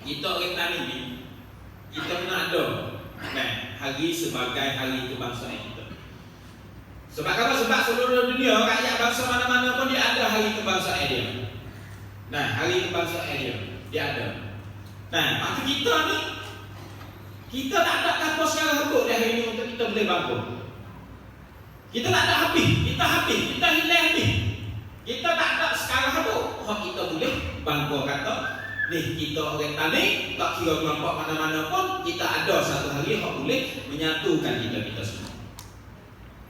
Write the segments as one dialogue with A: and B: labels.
A: Kita orang tani ni, kita kena ada hari sebagai hari kebangsaan kita. Sebab apa? Sebab seluruh dunia, rakyat bangsa mana-mana pun dia ada hari kebangsaan dia. Hari kebangsaan dia ada. Maka kita ni, kita tak ada kapal sekarang habuk dah hari ni untuk kita boleh bangkit. Kita tak ada habis, kita hilang habis. Kita tak ada sekarang habuk, kita boleh bangkit kata, ni kita orang tani, tak kira kelompok mana-mana pun, kita ada satu hari yang boleh menyatukan kita semua.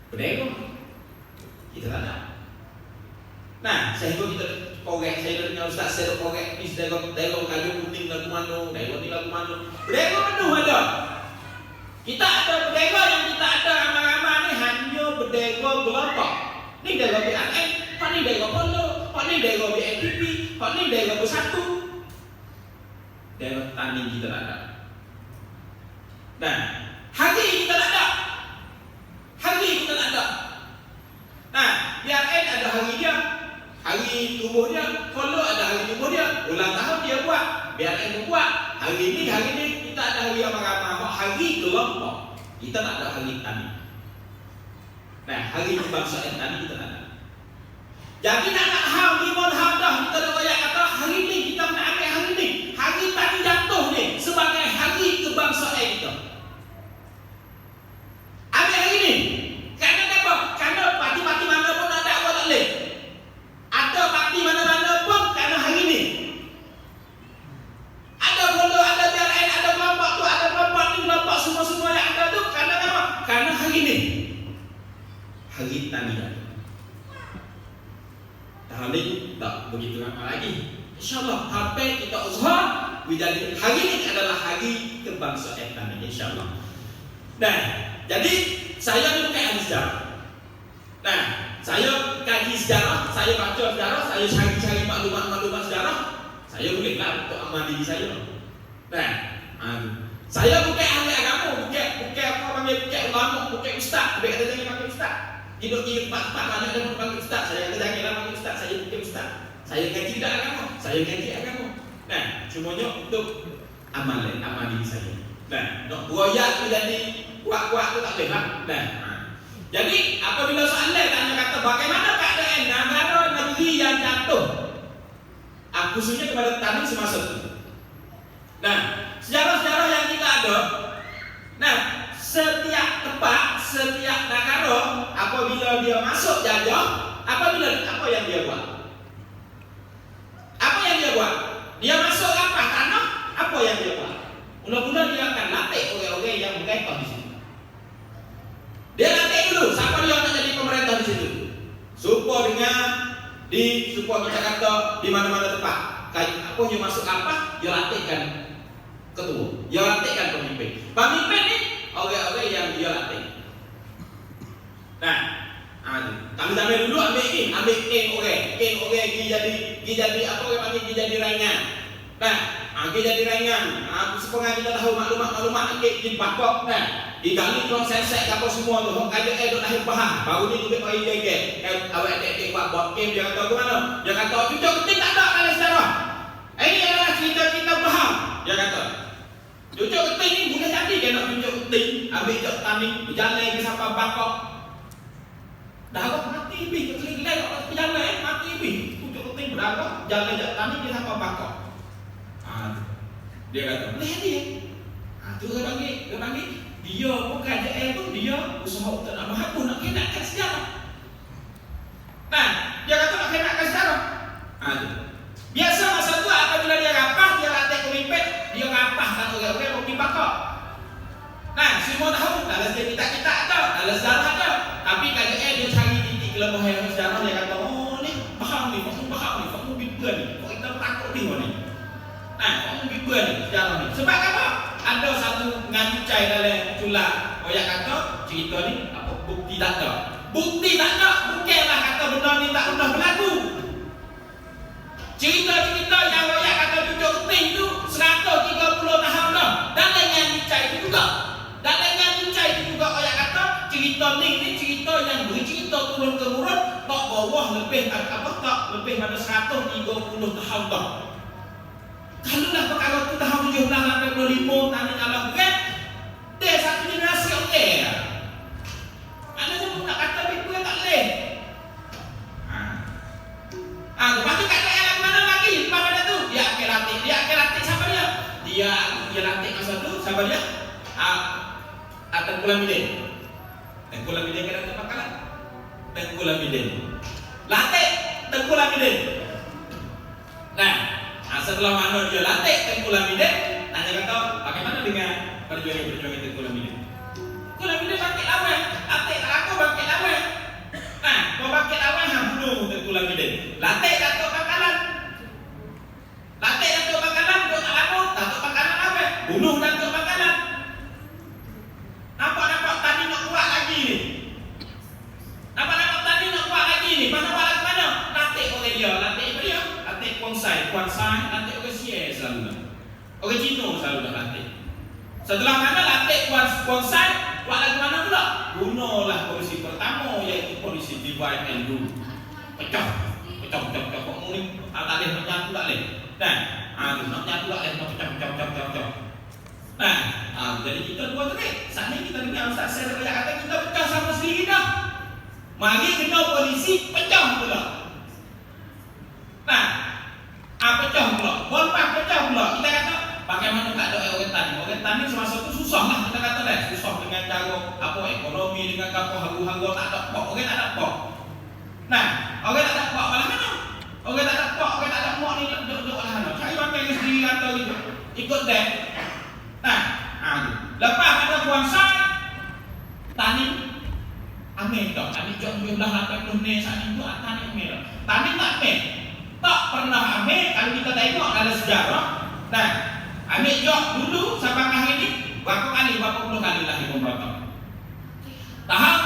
A: Benar? Kita tak ada. Sehingga kita korek, saya dengan Ustaz, saya korek ni daerah kayu kuning lagu mana, daerah ni lagu mana. Daerah penuh ada. Kita ada daerah yang kita ada ramai-ramai ni hanya berdaerah kelompok. Ni daerah BAN, pak ni daerah Polo, pak ni daerah BNPP, pak ni daerah Bersatu. Daerah tani kita tak ada. Hari kita tak ada. BAN ada hari dia, hari tubuh dia, Polo ada hari tubuh dia, ulang tahun dia buat, BAN pun buat. Hari ni kita ada hari ramai-ramai, hari kelompok. Kita tak ada hari tani. Hari kebangsaan tani kita tak ada. Jadi nak hal ni pun hal dah kita dah royak kata hari ni kita nak ambil hari ni. Hari tani jatuh ni sebagai hari kebangsaan kita. Ambil hari ni. Kerana apa? Kerana parti-parti mana pun ada awak tak boleh. Ada parti mana-mana pun kerana hari ni. Ada Polo, ada BRN, ada kelompok tu, ada kelompok ni, kelompok semua-semua yang ada tu kerana apa? Kerana hari ni. Hari tani jatuh. Tahun ni tak begitu ramai lagi. InsyaAllah sampai kita usaha menjadi hari ini adalah hari kebangsaan kami, insyaAllah. Jadi saya ni bukan ahli sejarah. Saya kaji sejarah, saya baca sejarah, saya cari maklumat sejarah. Saya bolehlah untuk amal diri saya. Saya bukan ahli agama, bukan apa panggil, bukan ulama, bukan ustaz. Dia kata jangan panggil ustaz. Hidup di tempat-tempat banyak dan panggil ustaz. Saya kata janganlah panggil ustaz, saya bukan ustaz. Saya kaji tak agama, saya kaji agama. Semuanya untuk amal diri saya. Nak buaya tu jadi kuat-kuat tu tak boleh lah. Jadi apabila soalan tanya kata bagaimana keadaan negara negeri yang jatuh, khususnya kepada tani semasa itu. Sejarah-sejarah yang kita ada, setiap tempat, setiap negara apabila dia masuk jajah, apa yang dia buat? Apa yang dia buat? Dia masuk lapas tanah, apa yang dia buat? Mula-mula dia akan latih orang-orang yang berkaitan di situ. Dia latih dulu siapa dia nak jadi pemerintah di situ. Supaya kita kata di mana-mana tempat. Apa yang masuk lapas, dia latihkan ketua, dia latihkan pemimpin. Pemimpin ni orang-orang yang dia latih. Kami sampai dulu ambil orang pergi jadi apa orang panggil pergi jadi rangan. Pergi jadi rangan. Sepengah kita tahu maklumat di bakok digali tuan sensek apa semua tu. Hok kaja duk lahir faham. Baru ni duduk bagi gege. Awak adik buat game dia kata ke mana? Dia kata cucuk keting tak ada dalam sejarah. Ini adalah cerita-cerita faham. Dia kata cucuk keting ni boleh jadi dia nak cucuk keting, ambil jok tani berjalan ke sampai bakok. Dah kau mati bi, keling-keling kau berjalan mati bi. Cucuk keting berapa? Jalan jok tani dia sampai bakok. Dia kata boleh dia. Tu dia panggil dia bukan dia pun dia usaha untuk nak mampu nak kenakkan sejarah. Dia kata nak kenakkan sejarah. Biasa masa tu apabila dia rapah, dia latih pemimpin, dia rapahkan orang-orang pergi bakok. Semua tahu dalam kita ada, dalam sejarah ada. Tapi KJN dia cari titik kelemahan sejarah, dia kata oh ni faham ni, fakmu bimbang ni, kok kita takut ni ni. Fakmu bimbang ni sejarah ni. Sebab apa? Ada satu ngancai dalam cula yang kata cerita ni apa bukti tak ada. Bukti tak ada, bukanlah kata benda ni tak pernah berlaku. Cerita-cerita yang royak kata cucuk keting tu 130 tahun dah. Dalam ngancai itu juga. Dalam ngancai itu juga royak kata cerita ni cerita yang bercerita turun-temurun tak bawah lebih tak lebih pada 130 tahun dah. Kalau dah perkara tu tahun limo, tani kalau berat, dia satu generasi okey ya. Ada yang nak kata betul tak boleh. Lepas tu kata yang mana lagi? Lepas pada tu dia akan latih siapa dia? Dia latih masa tu siapa dia? Tengku Lamidin. Tengku Lamidin kena kepakalan. Tengku Lamidin. Latih Tengku Lamidin. Nah, setelah mana dia latih Tengku Lamidin, tanya kata bagaimana dengan perjuangan Tengku Lamidin? Tengku Lamidin bangkit lawan, latih tak aku bangkit lawan. Nah, mau bangkit lawan bunuh Tengku Lamidin. Latih Datuk Bakalan. Latih Datuk Bakalan kau tak lama, Datuk Bakalan lawan, bunuh Datuk Bakalan. Nampak tadi nak kuat lagi ni. Nampak tadi nak kuat lagi ni. Mana? Latih oleh dia, latih Kuansai, latih oleh Xie selalu. Oleh Cino selalu dah latih. Setelah mana latih Kuansai, buat lagu mana pula? Bunuhlah polisi pertama, iaitu polisi divide and rule. Pecah. Kok ni tak boleh nak nyatu tak boleh. Nah, nak nyatu tak boleh, nak pecah. Nah, jadi kita buat terbaik. Saat ni kita dengar Ustaz saya kata kita pecah sama sendiri dah. Mari kena polisi pecah pula. Nah, pecah pula. Bomba pecah pula. Kita kata bagaimana tak ada orang tani. Orang tani semasa tu susah lah kita kata dah. Susah dengan cara ekonomi, dengan haru-haru tak ada pok. Orang tak ada pok. Nah, orang tak ada pok malah mana? Orang tak ada pok, orang tak ada pok ni duduk lah mana? Cari makan sendiri atau ikut dek. Nah, lepas ada Kuansai tani ambil tak. Tani jumlah 80 ni saat itu tani ambil tak. Tani tak ambil. Tak pernah ambil kalau kita tengok dalam sejarah. Nah, ambil jok dulu sampai hari ini berapa puluh kali lah dia memberontak. Tahap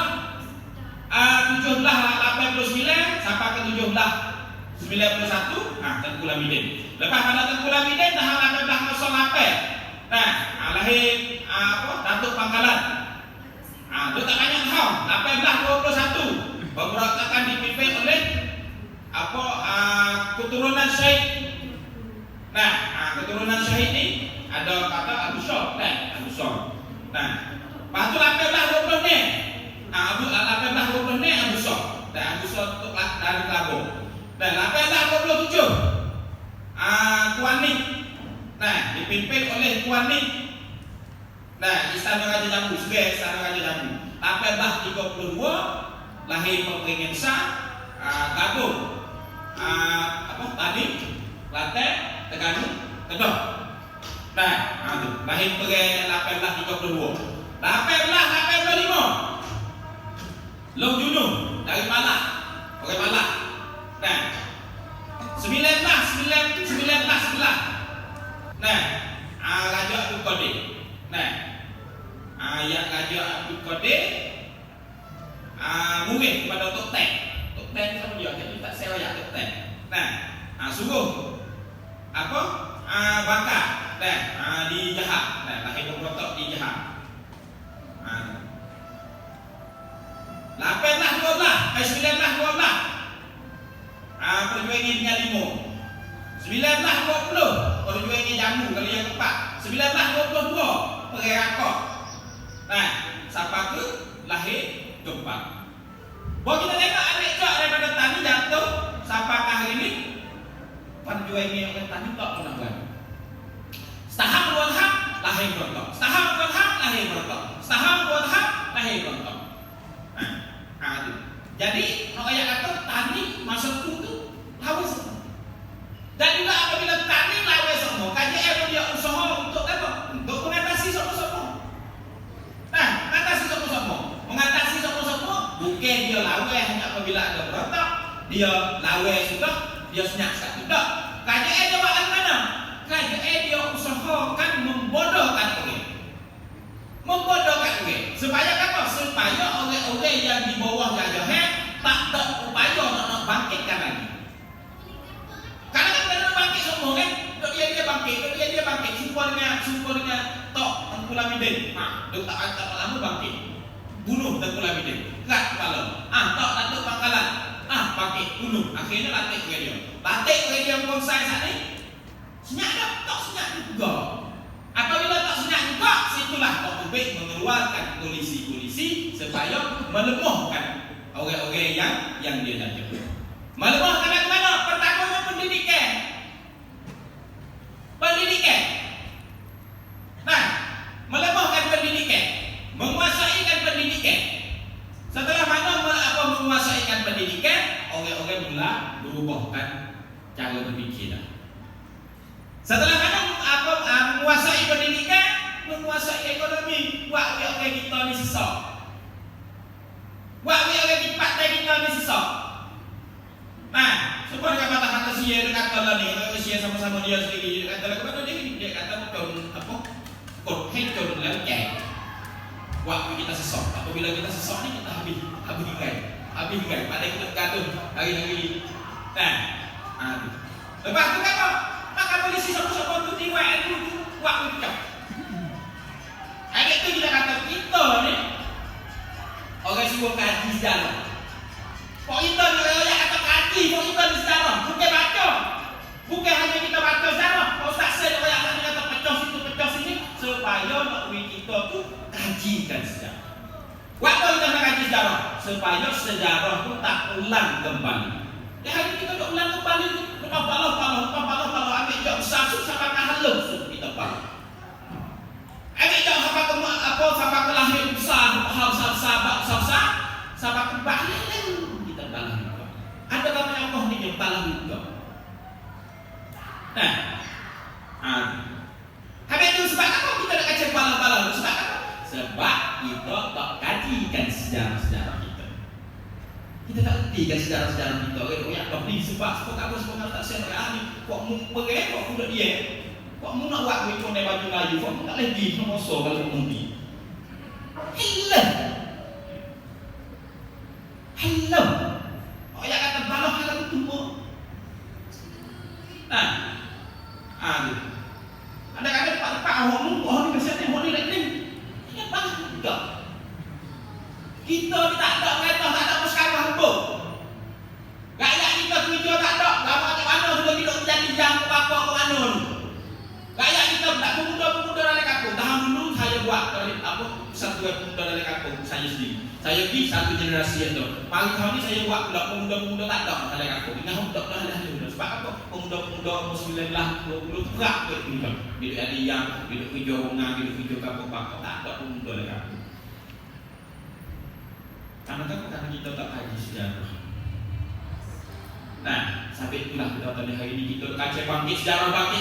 A: 1789 sampai ke 1791 Tengku Lamidin. Lepas pada Tengku Lamidin tahap 1808. Nah, lahir Datuk Bakalan. Itu tak banyak tahun. 1821 pemberontakan dipimpin oleh keturunan Syahid. Nah, keturunan Syahid ni ada kata Abu Syah. Abu Syah. Nah, lepas tu 1820 ni 1820 ni Abu Syah. Dan Abu Syah untuk dari Kelabur. Dan 1827 Kuan Nik. Nah, dipimpin oleh Kuan Nik. Nah, Istana Raja Jambu, sebagai Istana Raja Jambu. 1832 lahir Pemerintahan Sah, Gabung, tadi, Kelantan, Terengganu, Kedah. Nah, lahir Pemerintahan 1832. 1885 Long Junung dari Malak, orang Malak. Nah, 1911 Nah, Raja Abdul Qadir. Nah, ayat Raja Abdul Qadir murid kepada Tok Tan. Tok Tan sama dia, jadi tak sewa ayat Tok Tan. Nah, suruh bakar. Nah, di Jahat. Nah, lahir pemberontak di Jahat. 1912 perjuangan dengan Limo. 1920 perjuangan Jammu kali yang keempat. 1922 Perang Rakok. Nah, siapa tu lahir keempat. Bawa kita tengok ambil cok daripada tani jatuh sampai hari ini perjuangan orang tani tak pernah berani. Setahap buat hak lahir berontak. Setahap buat hak lahir berontak. Setahap buat hak lahir berontak. Jadi orang yang kata tani masa tu lawan semua. Dan juga apabila tani lawan semua, KJL dia usaha untuk apa? Untuk mengatasi semua. Nah, mengatasi semua. Mengatasi semua bukan dia lawan hanya apabila ada berontak, dia lawan sudah, dia senyap tidak. KJL dia buat mana? KJL dia usahakan membodohkan orang. Membodohkan orang. Supaya apa? Supaya orang-orang yang di bawah jajahan tak ada upaya nak bangkitkan lagi. Karena kan dia nak bangkit semua kan? Dia bangkit. Sumpah dengan Tok Tengku Lamidin. Dia tak lama bangkit. Bunuh Tengku Lamidin. Kerat kepala. Tok Datuk Bakalan. Bangkit, bunuh. Akhirnya latih dia. Latih dia Kuansai saat ni. Senyap tak? Tak senyap juga. Apabila ambil mengeluarkan polisi-polisi supaya melemahkan orang-orang yang dia nak jaga. Melemahkan ke mana? Pertamanya pendidikan. Pendidikan. Nah, melemahkan pendidikan, menguasaikan pendidikan. Setelah mana menguasaikan pendidikan, orang-orang mula berubahkan cara berfikir. Setelah mana menguasai pendidikan, menguasai ekonomi, buat orang kita ni sesak. Buat orang kita ni sesak. Nah, semua dengan kata-kata sia dia kata lah ni, orang sia sama-sama dia sendiri. Dia kata lah kepada dia kata bukan apa? Kod hector dalam geng. Buat kita sesak. Apabila kita sesak ni kita habis ingat. Pada kita gaduh hari-hari. Nah, lepas tu kan maka polisi siapa-siapa tu tiwak tu buat macam. Ada tu kita kata kita ni orang semua kaji sejarah. Kok kita ni orang kata kaji, kok kita ni sejarah, bukan baca. Bukan hanya kita baca sejarah. Kok ustaz saya orang kata pecah situ pecah sini supaya nak kita tu kajikan sejarah. Buat apa kita nak kaji sejarah? Supaya sejarah tu tak ulang kembali. Ya hari kita tak ulang kembali tu. Palau ambil jauh besar sampai ke halus kita palau. Ambil jauh sampai ke lahir besar, sampai ke bahaya kita palau juga. Ada kata Allah ni yang palau juga. Nah, habis itu sebab apa kita nak kaji palau-palau? Sebab apa? Sebab kita tak kajikan sejarah-sejarah kita. Kita tak ertikan sejarah-sejarah kita. Orang tak beri sebab apa tak sejarah ni. Kok mu pergi, kok mu dia. Kok mu nak buat wikon dari baju Melayu, kok mu tak boleh pergi ke Moso kalau mu pergi. Hello. Orang kata balah kalau tumbuh. Nah. Ada kata pak orang ni kesian orang ni lagi. Ingat balah juga. Kita ni tak ada kereta, tak ada sekarang hambur. Rakyat kita kerja tak ada. Lama macam mana sudah hidup jadi jam ke apa ke mana tu. Rakyat kita tak pemuda-pemuda dalam kampung. Tahun dulu saya buat satu pemuda dalam kampung saya sendiri. Saya pergi satu generasi yang tu. Pagi tahun ni saya buat pula pemuda-pemuda tak ada dalam kampung. Ingat tak dah. Sebab apa? Pemuda-pemuda umur 19 20 berat ke pemuda. Bila ada yang bila kerja orang, bila kerja kampung-kampung tak ada pemuda dalam kampung. Karena kita tak kaji sejarah. Nah, sampai itulah kita tadi hari ini kita kaji bangkit sejarah ni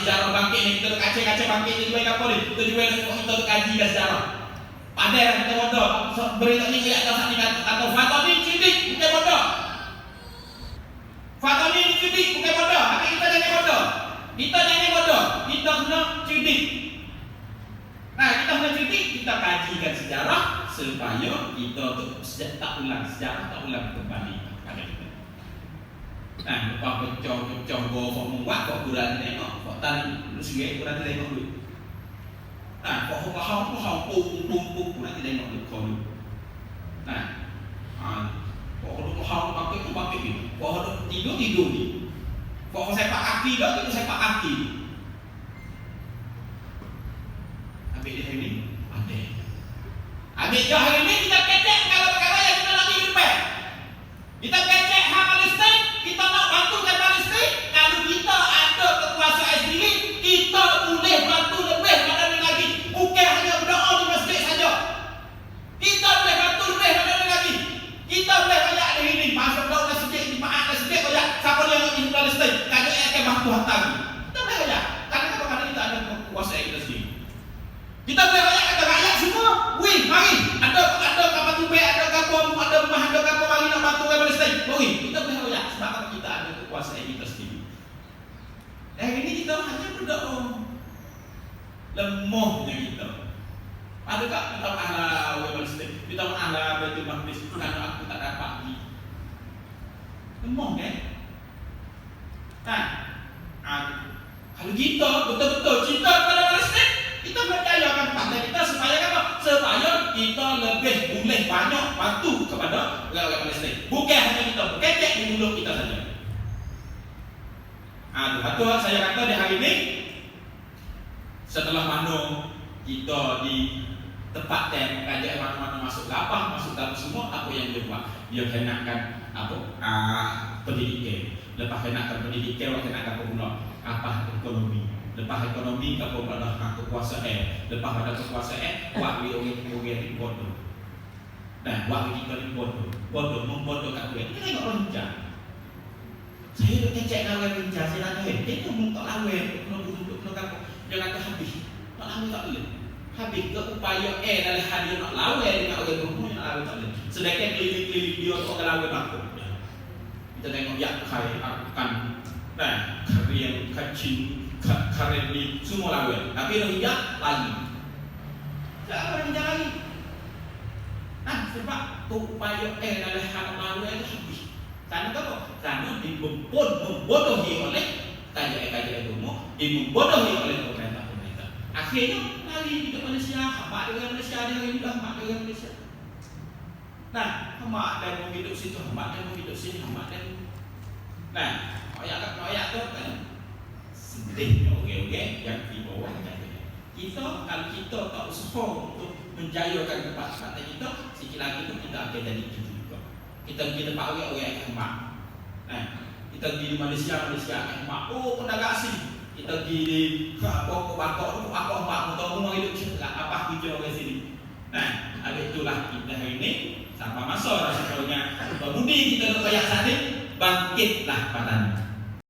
A: kita kaji bangkit ni juga apa ni? Kita juga kita kaji sejarah. Padahal kita bodoh. Berita ni kita tak kata fatwa ni cerdik bukan bodoh. Fatwa ni cerdik bukan bodoh. Tapi kita jangan bodoh. Kita kena cerdik. Nah, kita kena cerdik, kita kajikan sejarah supaya kita tu tak ulang sejarah, tak ulang kembali pada kita. Nah, lepas pecah kok membuat kok kurang tengok, kok tan lu sendiri kurang tengok dulu. Nah, kok pung kurang tengok dulu kau dulu. Nah, kok pakai ni, kok tidur ni, kok sepak kaki dah, kita sepak kaki. Ambil dia hari ni, ambil jauh hari ni kita kecek perkara-perkara yang kita nak hidup. Kita kecek hak Palestin, kita nak bantukan Palestin. Kalau kita ada kekuasaan sendiri, kita boleh bantu lebih pada ni lagi. Bukan hanya berdoa di masjid saja. Kita boleh bantu lebih pada ni lagi. Kita boleh banyak hari ni masuk doa masjid, jemaah masjid banyak. Siapa yang nak hidup Palestin, kalau akan bantu hantar. Kita boleh banyak. Karena kita ada kekuasaan kita sendiri. Kita boleh banyak kata rakyat semua. Wih, mari. Ada kapal tubek, ada kapal, ada rumah, ada kapal, mari nak bantu orang Palestin. Mari. Kita boleh banyak sebab kita ada kekuasaan kita sendiri. Dan hari ini kita hanya berdoa. Lemahnya kita. Adakah kita mengalah orang Palestin? Kita mengalah Baitul Maqdis kerana aku tak dapat pergi. Lemah kan? Kalau kita betul-betul cinta kepada Palestin, kita percayakan partai kita supaya apa? Supaya kita lebih boleh banyak bantu kepada orang Palestin. Bukan hanya kita berkecek di mulut kita saja. Betul saya kata di hari ini setelah mana kita Tempat tem kerajaan mana-mana masuk lapang, masuk dalam semua apa yang dia buat. Dia kenakkan apa? Pendidikan. Lepas kenakkan pendidikan, kenakkan pula apa ekonomi. Lepas ekonomi kapal pada kekuasaan. Lepas pada kekuasaan, buat orang bodoh. Nah, buat orang bodoh, membodohkan orang. Kita tengok rencana. Saya cek lawan rencana, saya nak tahu. Dia tu tak lawan, kalau duduk kalau jangan tak habis. Tak lawan tak boleh. Habis ke upaya dalam hadiah nak lawan dengan orang rumah yang lawan tak boleh. Sedangkan keliling-keliling dia tu orang lawan aku. Kita tengok yak kai akan. Nah, karian kacing karen ni semua lawan. Tapi orang hijab lagi. Tak ada hijab lagi. Nah, sebab upaya dalam hal lawan itu habis. Karena apa? Karena membodohi oleh kajian agama, membodohi oleh pemerintah. Akhirnya lari di Malaysia, hamba dengan Malaysia, dengan juga hamba dengan Malaysia. Nah, hamba dan mau hidup situ, hamba dan mau hidup sini, hamba dan. Nah, ayat tu kan sedihnya orang-orang yang di bawah jaya. Kita kalau kita tak usaha untuk menjayakan tempat-tempat kita, sikit lagi tu kita akan jadi gitu juga. Kita pakai orang yang hamba. Nah, kita pergi di Malaysia yang hamba. Oh, pendagang asing. Kita pergi di bakok hamba, tahu rumah hidup kita apa hijau orang sini. Nah, ada itulah kita hari ini sampai masa rasanya budi kita nak kayak tadi bangkitlah padanya.